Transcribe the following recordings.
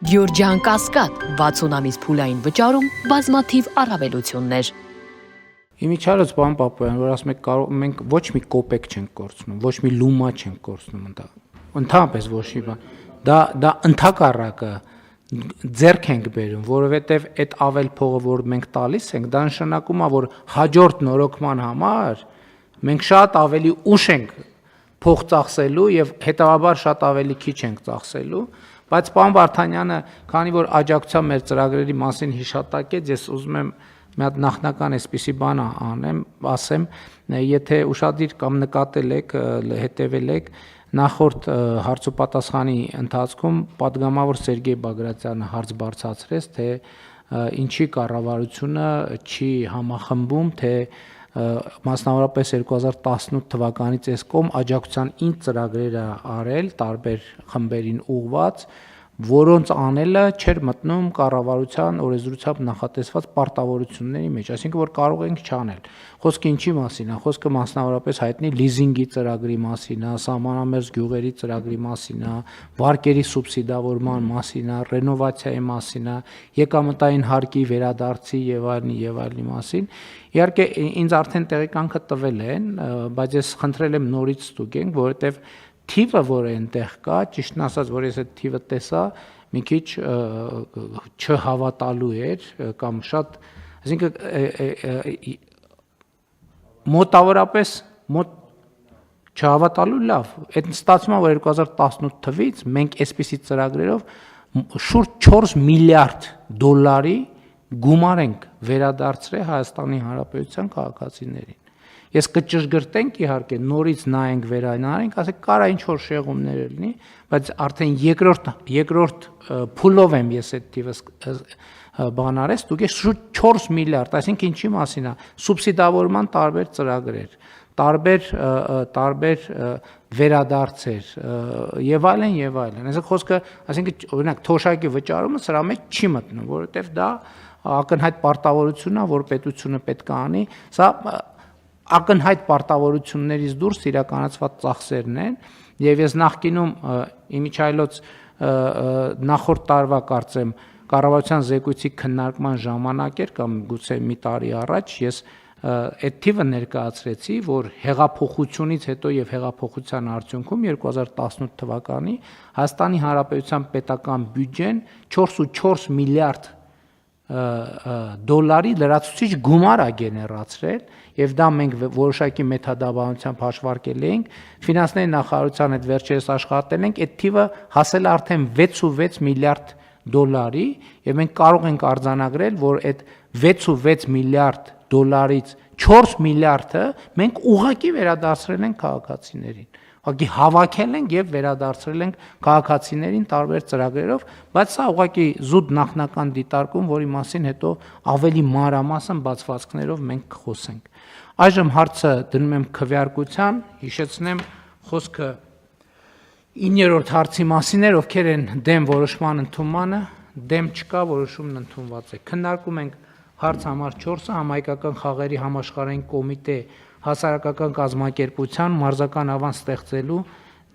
Գյորջյան Կասկադ 60 ամիս փուլային վճարում բազմաթիվ առավելություններ։ Իմիջիալոց բան Պապոյան, որ ասում եք մենք ոչ մի կոպեկ չենք կորցնում, ոչ մի լումա չենք կորցնում ընդհանրապես ոչ մի բան։ Դա ընդհակառակը ձեռք ենք բերում, որովհետև այդ ավել փողը, որ մենք տալիս ենք, դա նշանակում է, որ հաջորդ նորոգման համար մենք շատ ավելի ուշ ենք փող ծախսելու եւ հետեւաբար շատ ավելի քիչ ենք ծախսելու, բայց պարոն Վարդանյանը, քանի որ աջակցության մեր ծրագրերի մասին հիշատակեց, ես ուզում եմ մի հատ նախնական այսպիսի բան ասեմ, եթե ուշադիր կամ նկատել եք, հետևել եք, նախորդ հարց ու պատասխանի ընթացքում պատգամավոր Սերգեյ Բագրատյանը հարց բարձրացրեց, թե ինչի կառավարությունը չի համախմբում, թե մասնավորապես 2018 թվականից այս կողմ աջակցության ինչ ծրագրեր արել տարբեր խմբերին ուղղված, որոնց անելը չէր մտնում կառավարության օրենսդրությամբ նախատեսված պարտավորությունների մեջ, այսինքն որ կարող ենք չանել։ Խոսքը ինչի մասին է, խոսքը մասնավորապես հայտնի լիզինգի ծրագրի մասին է, սահմանամերձ գյուղերի ծրագրի մասին է, վարկերի սուբսիդավորման մասին է, ռենովացիայի մասին է, եկամտային հարկի վերադարձի եւ այլնի մասին։ Իհարկե ինձ արդեն տեղեկանքը տվել են, բայց ես խնդրել եմ նորից ստուգենք, որովհետեւ թիվը, որ այնտեղ կա, ճիշտն ասած, որ ես այդ թիվը տեսա, մի քիչ չհավատալու էր կամ շատ, այսինքն մոտավորապես չհավատալու լավ, այդ ստացվում է, որ 2018 թվից մենք այսպիսի ծրագրերով շուրջ 4 միլիարդ դոլարի գումար ենք վերադարձրել Հայաստանի Հանրապետության քաղաքացիներին։ Ես կճշգրտենք իհարկե, նորից նայենք, վերանայենք, ասենք կարա ինչ որ շեղումներ լինի, բայց արդեն երկրորդ փուլով եմ ես այդ թիվը բան արես, դուք ես շուրջ 4 միլիարդ, այսինքն ինչի մասին է, սուբսիդավորման տարբեր ծրագրեր, տարբեր վերադարձեր եւ այլն եւ այլն։ Այսինքն խոսքը, այսինքն օրինակ թոշակի վճարումը սրա մեջ չի մտնում, որովհետեւ դա ակնհայտ պարտավորություն է, որ պետությունը պետք է անի, սա ակնհայտ պարտավորություններից դուրս իրականացված ծախսերն են եւ ես նախկինում իմիջիալոց նախորդ տարվա կարծեմ կառավարության զեկույցի քննարկման ժամանակ էր կամ գուցե մի տարի առաջ ես այդ թիվը ներկայացրեցի, որ հեղափոխությունից հետո եւ հեղափոխության արդյունքում 2018 թվականի Հայաստանի Հանրապետության պետական բյուջեն 4.4 միլիարդ դոլարի լրացուցիչ գումար է գեներացրել եւ դա մենք որոշակի մեթոդաբանությամբ հաշվարկել ենք, ֆինանսների նախարարության հետ վերջերս աշխատել ենք, այդ թիվը հասել է արդեն 6.6 միլիարդ դոլարի եւ մենք կարող ենք արձանագրել, որ այդ 6.6 միլիարդ դոլարից 4 միլիարդը մենք ուղղակի վերադարձրել ենք քաղաքացիներին։ Ուղղակի հավաքել ենք եւ վերադարձրել ենք քաղաքացիներին տարբեր ծրագրերով, բայց սա ուղղակի զուտ նախնական դիտարկում, որի մասին հետո ավելի մանրամասն բացվածքներով մենք կխոսենք։ Այժմ հարցը դնում եմ քվեարկության, հիշեցնեմ խոսքը 9-րդ հարցի մասին էր, ովքեր են դեմ որոշման ընդունմանը, դեմ չկա, որոշումն ընդունված է։ Քննարկում ենք հարց համար 4-ը համահայկական խաղերի համաշխարհային կոմիտե հասարակական կազմակերպության մարզական ավանց ստեղծելու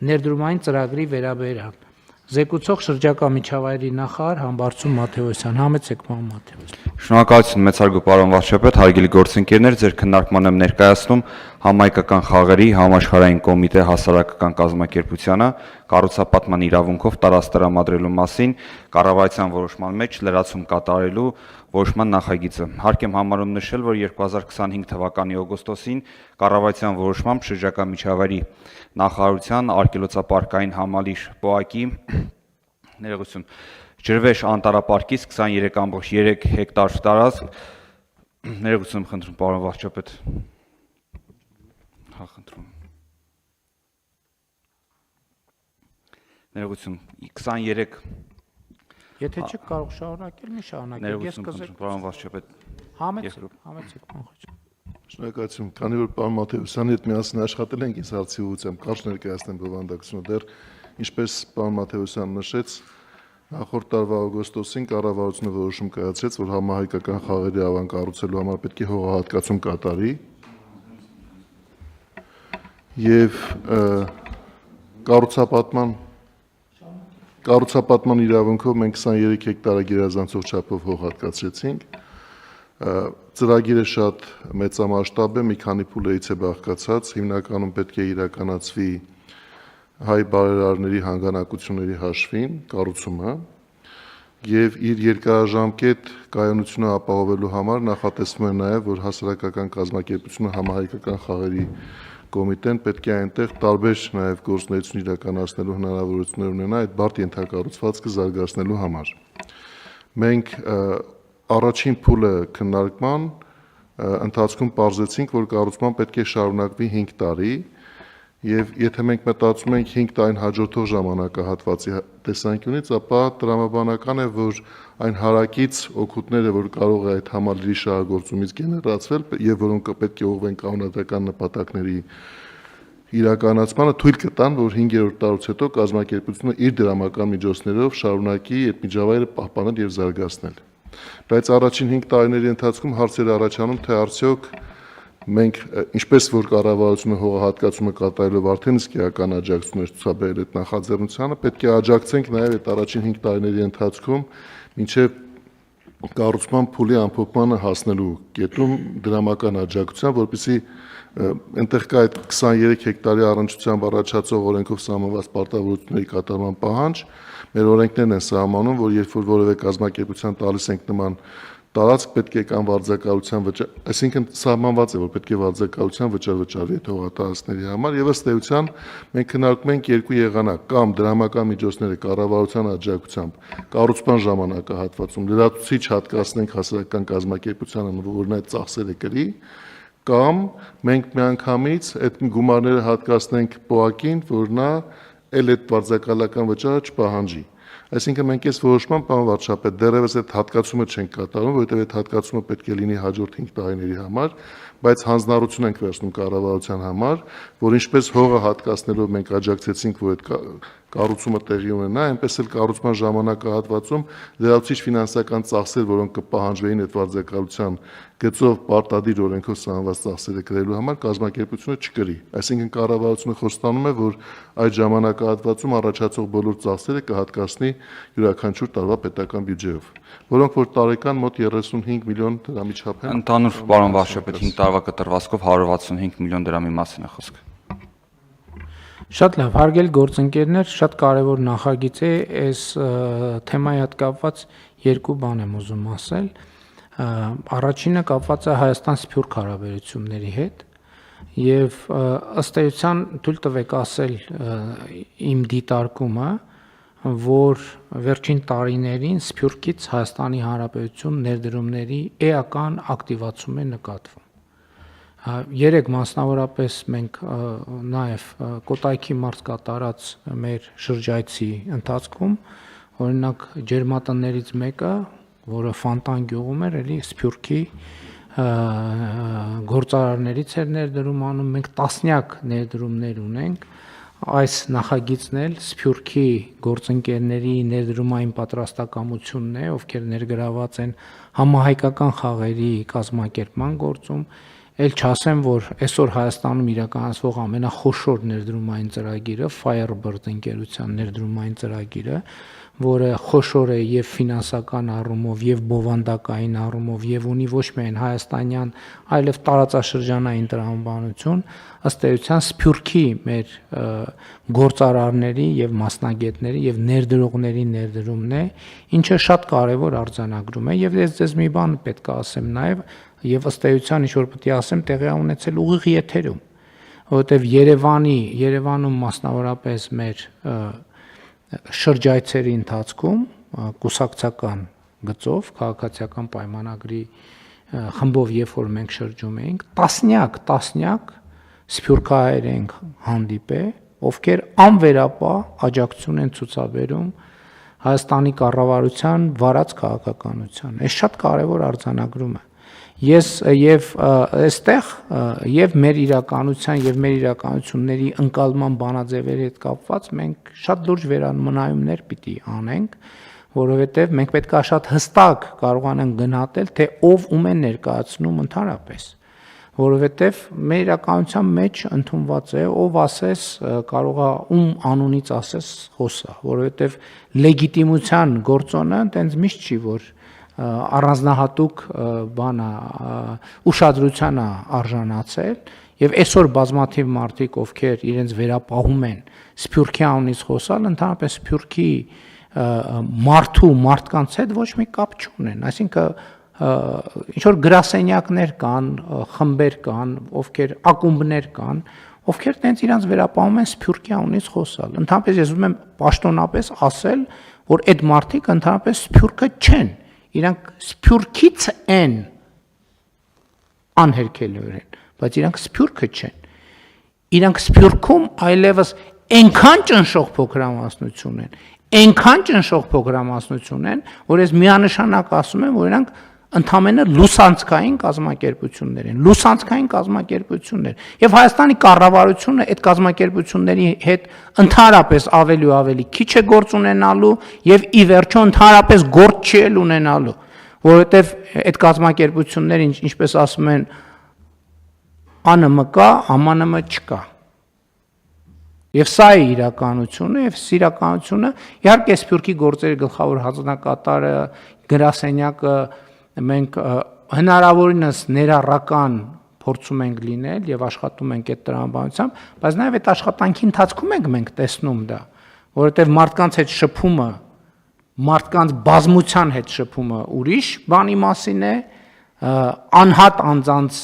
ներդրումային ծրագրի վերաբերյալ։ Զեկուցող շրջակա միջավայրի նախարար Համբարձում Մաթեոսյան, համեցեք պարոն Մաթեոսյան։ Շնորհակալություն մեծարգո պարոն վարչապետ, հարգելի գործընկերներ, ձեր քննարկման եմ ներկայացնում համահայկական խաղերի համաշխարհային կոմիտե հասարակական կազմակերպությանը կառուցապատման իրավունքով տարածք տրամադրելու մասին կառավարության որոշման մեջ լրացում կատարելու որոշման նախագիծը։ Հարկ եմ համարում նշել, որ 2025 թվականի օգոստոսին կառավարության որոշմամբ շրջակա միջավայրի նախարարության արգելոցապարկային համալիր ՊՕԱԿ-ի ներողություն Ջրվեժ անտառապարկից 23.3 հեկտար տարածք ներողություն խնդրում պարոն վարչապետ խնդրում ներողություն 23 Եթե չեք կարող շարունակել, մի շարունակեք, ես կզեկուցեմ պարոն վարչապետ համեցեք Շնորհակալություն, քանի որ պարոն Մաթեոսյանի հետ միասին աշխատել ենք, ես հարցի ուղղությամբ կարճ ներկայացնեմ բովանդակությունը դեռ ինչպես պարոն Մաթեոսյանն նշեց, նախորդ տարվա օգոստոսին կառավարությունը որոշում կայացրեց, որ համահայկական խաղերի ավան կառուցելու համար պետք է հողահատկացում կատարի եւ կառուցապատման կառուցապատման իրավունքով մենք 23 հեկտարը գերազանցող չափով հող հատկացրեցինք։ Ծրագիրը շատ մեծամասշտաբ է, մի քանի փուլերից է բաղկացած, հիմնականում պետք է իրականացվի հայ բարերարների հանգանակությունների հաշվին կառուցումը եւ իր երկարաժամկետ կայունությունը ապահովելու համար նախատեսվում է նաեւ, որ հասարակական կազմակերպությունը համահայկական խաղերի կոմիտեն պետք է այնտեղ տարբեր նաեւ գործունեություն իրականացնելու հնարավորություններ ունենա այդ բարդ ենթակառուցվածքը զարգացնելու համար։ Մենք առաջին փուլը քննարկման ընթացքում պարզեցինք, որ կառուցման պետք է շարունակվի 5 տարի եւ եթե մենք մտածում ենք 5 տարին հաջորդող ժամանակահատվածի տեսանկյունից, ապա տրամաբանական է, որ այն հարակից օգուտները, որ կարող է այդ համալիրի շահագործումից գեներացվել եւ որոնք պետք է ուղղվեն կանոնադրական նպատակների իրականացմանը, թույլ կտան, որ 5-րդ տարուց հետո կազմակերպությունը իր դրամական միջոցներով շարունակի այդ միջավայրը պահպանել եւ զարգացնել։ Բայց առաջին 5 տարիների ընթացքում հարցեր առաջանում, թե արդյոք մենք ինչպես որ կառավարությունը հողահատկացումը կատարելով արդեն իսկ էական աջակցություններ ցուցաբերել այդ նախաձեռնությանը, պետք է աջակցենք նաև այդ առաջին 5 տարիների ընթացքում մինչև կառուցման փուլի ամփոփմանը հասնելու կետում դրամական աջակցության, որպեսզի այնտեղ կա այդ 23 հեկտարի առնչությամբ առաջացող օրենքով սահմանված պարտավորությունների կատարման պահանջ, մեր օրենքներն են սահմանում, որ երբ որ որևէ կազմակերպության տալիս ենք նման տարածք պետք է կան վարձակալության վճար, այսինքն սահմանված է, որ պետք է վարձակալության վճար վճարվի այդ հողատարածքների համար եւ ըստ էության մենք քննարկում ենք երկու եղանակ, կամ դրամական միջոցները կառավարության աջակցությամբ կառուցման ժամանակահատվածում լրացուցիչ հատկացնենք հասարակական կազմակերպությանը, որն այդ ծախսերը կրի, կամ մենք միանգամից այդ գումարները հատկացնենք ՊՕԱԿ-ին, որ նա էլ այդ վարձակալական վճարը չպահանջի։ Այսինքն մենք այս որոշման պարոն վարչապետ դեռևս այդ հատկացումը չենք կատարում, որովհետև այդ հատկացումը պետք է լինի հաջորդ 5 տարիների համար, բայց հանձնառություն ենք վերցնում կառավարության համար, որ ինչպես հողը հատկացնելով մենք աջակցեցինք, որ այդ կառուցումը տեղի ունենա, այնպես էլ կառուցման ժամանակահատվածում լրացուցիչ ֆինանսական ծախսեր, որոնք կպահանջվեին այդ վարձակալության գծով պարտադիր օրենքով սահմանված ծախսերը կրելու համար կազմակերպությունը չկրի։ Այսինքն կառավարությունը խոստանում է, որ այդ ժամանակահատվածում առաջացող բոլոր ծախսերը կհատկացնի յուրաքանչյուր տարվա պետական բյուջեով, որոնք որ տարեկան մոտ 35 միլիոն դրամի չափ են։ Ընդհանուր պարոն վարչապետ 5 տարվա կտրվածքով 165 միլիոն դրամի մասին է խոսքը։ Շատ լավ, հարգելի գործընկերներ, շատ կարևոր նախագիծ է, այս թեմայի հետ կապված երկու բան եմ ուզում ասել։ Առաջինը կապված է Հայաստան-Սփյուռք հարաբերությունների հետ եւ ըստ էության թույլ տվեք ասել իմ դիտարկումը, որ վերջին տարիներին Սփյուռքից Հայաստանի Հանրապետություն ներդրումների էական ակտիվացում է նկատվում։ Երեք մասնավորապես մենք նաև Կոտայքի մարզ կատարած մեր շրջայցի ընթացքում օրինակ ջերմատներից մեկը, որը Ֆանտան գյուղում էր, էլի Սփյուռքի գործարարներից էր ներդրում անում, մենք տասնյակ ներդրումներ ունենք, այս նախագիծն էլ Սփյուռքի գործընկերների ներդրումային պատրաստակամությունն է, ովքեր ներգրաված են համահայկական խաղերի կազմակերպման գործում, Էլ չասեմ, որ այսօր Հայաստանում իրականացվող ամենախոշոր ներդրումային ծրագիրը Firebird ընկերության ներդրումային ծրագիրը, որը խոշոր է եւ ֆինանսական առումով եւ բովանդակային առումով եւ ունի ոչ միայն հայաստանյան, այլև տարածաշրջանային տրամաբանություն, ըստ էության Սփյուռքի մեր գործարարների եւ մասնագետների եւ ներդրողների ներդրումն է, ինչը շատ կարեւոր արձանագրում է եւ ես ձեզ մի բան պետք է ասեմ նաեւ Եվ ըստ էության ինչ որ պետք է ասեմ տեղի ունեցել ուղիղ եթերում, որովհետև Երևանում մասնավորապես մեր շրջայցերի ընթացքում կուսակցական գծով քաղաքացիական պայմանագրի խմբով երբ որ մենք շրջում էինք, տասնյակ սփյուռքահայեր ենք հանդիպել, ովքեր անվերապահ աջակցություն են ցուցաբերում Հայաստանի կառավարության վարած քաղաքականության։ Այս շատ կարևոր արձանագրում է։ Ես եւ այստեղ եւ մեր իրականության եւ մեր իրականությունների ընկալման բանաձևերի հետ կապված մենք շատ լուրջ վերամնայումներ պիտի անենք, որովհետեւ մենք պետք է շատ հստակ կարողանանք գնահատել, թե ով ում է ներկայացնում ընդհանրապես, որովհետև մեր իրականության մեջ ընդունված է, ով ասես կարող է ում անունից ասես խոսա, որովհետև լեգիտիմության գործոնը այնտենց միշտ չի, որ առանձնահատուկ բանա ուշադրության է արժանացել եւ այսօր բազմաթիվ մարդիկ, ովքեր իրենց վերապահում են Սփյուռքի անունից խոսալ, ընդհանրապես Սփյուռքի մարդկանց հետ ոչ մի կապ չունեն, այսինքն ինչ որ գրասենյակներ կան, խմբեր կան, ովքեր ակումբներ կան, ովքեր տենց իրանց վերապահում են Սփյուռքի անունից խոսալ։ Ընդհանրապես ես ուզում եմ պաշտոնապես ասել, որ այդ մարդիկ ընդհանրապես Սփյուռքը չեն, իրանք Սփյուռքից են անհերքելիորեն, բայց իրանք Սփյուռքը չեն։ Իրանք Սփյուռքում այլևս այնքան ճնշող փոքրամասնություն են, այնքան ճնշող փոքրամասնություն են, որ ես միանշանակ ասում եմ, որ իրանք ընդամենը լուսանցքային կազմակերպություններ են, լուսանցքային կազմակերպություններ, եւ Հայաստանի կառավարությունը այդ կազմակերպությունների հետ ընդհանրապես ավելի ու ավելի քիչ է գործ ունենալու եւ ի վերջո ընդհանրապես գործ չի ունենալու, որովհետեւ այդ կազմակերպությունները ինչպես ասում են ԱՆՄ կա, ԱՄՆ չկա։ Եվ սա է իրականությունը, եւ իրականությունը իհարկե Սփյուռքի գործերի գլխավոր հազնակատարը, գրասենյակը մենք հնարավորինս ներառական փորձում ենք լինել եւ աշխատում ենք այդ տրամաբանությամբ, բայց նաեւ այդ աշխատանքի ընթացքում մենք տեսնում դա, որովհետեւ մարդկանց հետ շփումը, մարդկանց բազմության հետ շփումը ուրիշ բանի մասին է, անհատ անձանց,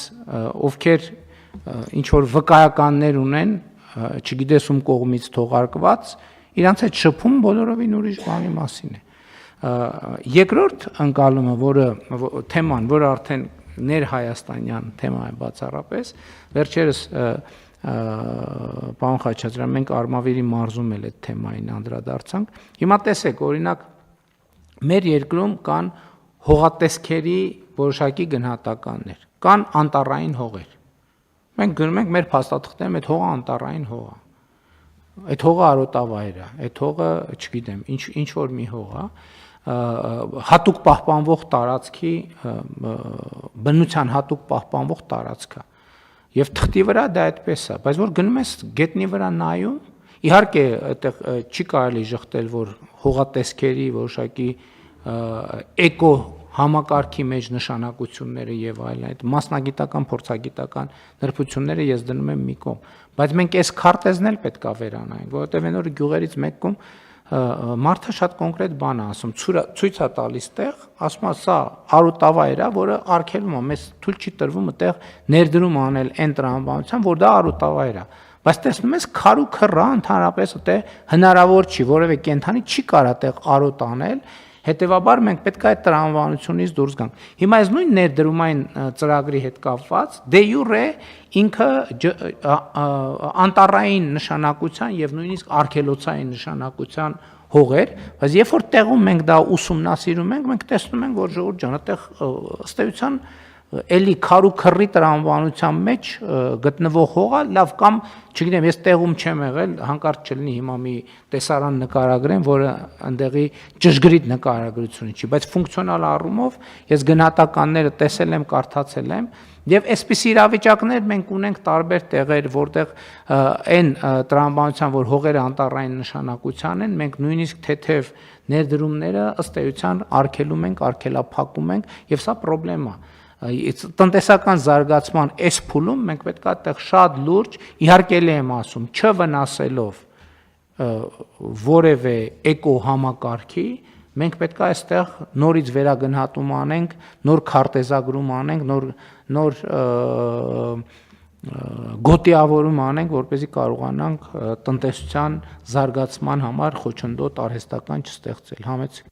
ովքեր ինչ որ վկայականներ ունեն, չգիտես ում կողմից թողարկված, իրանց հետ շփում բոլորովին ուրիշ բանի մասին է։ Երկրորդ ընկալումը, որը թեման, որը արդեն ներհայաստանյան թեմա է բացառապես, վերջերս պարոն Խաչատրյան, մենք Արմավիրի մարզում էլ այդ թեմային անդրադարձանք։ Հիմա տեսեք, օրինակ մեր երկրում կան հողատեսքերի որոշակի գնահատականներ, կան անտառային հողեր։ Մենք գնում ենք մեր փաստաթղթերում այդ հողը անտառային հող է։ Այդ հողը արոտավայր է, այդ հողը, չգիտեմ, ինչ որ մի հող է, հատուկ պահպանվող տարածքի բնության հատուկ պահպանվող տարածք է։ Եվ թղթի վրա դա այդպես է, բայց որ գնում ես գետնի վրա նայում, իհարկե այդտեղ չի կարելի շղթել, որ հողատեսքերի որոշակի էկո համակարգի մեջ նշանակությունները եւ այլն, այդ մասնագիտական, փորձագիտական նրբությունները ես դնում եմ մի կողմ, բայց մենք այս քարտեզն էլ պետք է վերանայենք, որովհետեւ այն օրը գյուղերից մեկում մարդը շատ կոնկրետ բան է ասում, ցույց է տալիս տեղ, ասում է սա արոտավայր է, որը արգելվում է, մեզ թույլ չի տրվում այդտեղ ներդրում անել այն տրամաբանության, որ դա արոտավայր է, բայց տեսնում ես քար ու քռա ընդհանրապես այդտեղ հնարավոր չի, որևէ կենդանի չի կարող այդտեղ արոտ անել, հետեւաբար մենք պետք է այդ տրամաբանությունից դուրս գանք։ Հիմա այս նույն ներդրումային ծրագրի հետ կապված դե յուրե ինքը անտառային նշանակության եւ նույնիսկ արգելոցային նշանակության հողեր, բայց երբ որ տեղում մենք դա ուսումնասիրում ենք, մենք տեսնում ենք, որ ժողովուրդ ջան, այդտեղ ըստ էության էլի քար ու քռի տրամաբանության մեջ գտնվող հողը լավ կամ չգիտեմ, ես տեղում չեմ եղել, հանկարծ չլինի հիմա մի տեսարան նկարագրեմ, որը այնտեղի ճշգրիտ նկարագրությունը չի, բայց ֆունկցիոնալ առումով ես գնահատականները տեսել եմ, կարդացել եմ, եւ այսպիսի իրավիճակներ մենք ունենք տարբեր տեղեր, որտեղ այն տրամաբանության, որ հողերը անտառային նշանակության են, մենք նույնիսկ թեթև ներդրումները ըստ էության արգելում ենք, արգելափակում ենք, եւ սա խնդրեմ է։ Տնտեսական զարգացման այս փուլում մենք պետք է այդտեղ շատ լուրջ, իհարկե եմ ասում, չվնասելով որևէ էկո համակարգի, մենք պետք է այստեղ նորից վերագնահատում անենք, նոր քարտեզագրում անենք, նոր գոտիավորում անենք, որպեսզի կարողանանք տնտեսության զարգացման համար խոչընդոտ արհեստական չստեղծել։ Համեցեք։